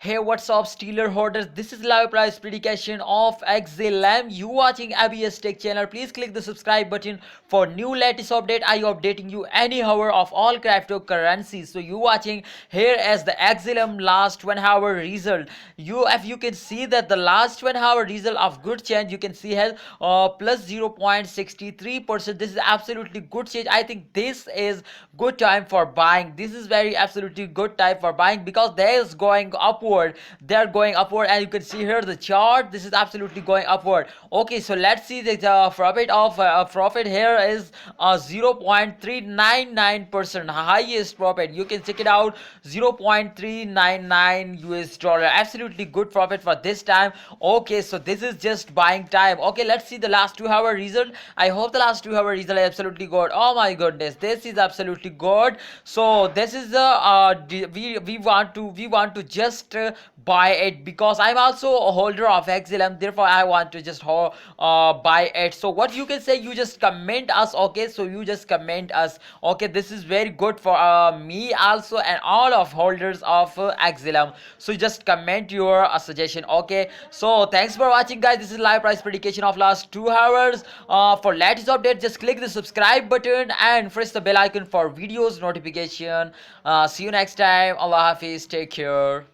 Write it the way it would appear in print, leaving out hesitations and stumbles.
Hey, what's up, Steeler hoarders? This is live price prediction of Xlm. You watching ABS Tech channel. Please click the subscribe button for new latest update. I updating you any hour of all cryptocurrencies. So you watching here as the Xlm last 1 hour result. If you can see that the last 1 hour result of good change, you can see has plus 0.63%. This is absolutely good change. I think this is good time for buying. This is very absolutely good time for buying because there is going upward. They're going upward, and you can see here the chart. This is absolutely going upward. Okay, so let's see the profit here is 0.399%, highest profit. You can check it out, 0.399 US dollar. Absolutely good profit for this time. Okay, so this is just buying time. Okay, let's see the last 2 hour result. I hope the last 2 hour result is absolutely good. Oh my goodness, this is absolutely good. So this is the we want to just buy it because I'm also a holder of Xlm, therefore I want to just buy it. So what you can say, you just comment us. Okay, so you just comment us. Okay, this is very good for me also and all of holders of Xlm. So just comment your suggestion. Okay, so thanks for watching, guys. This is live price prediction of last 2 hours. For latest update, just click the subscribe button and press the bell icon for videos notification. See you next time. Allah Hafiz, take care.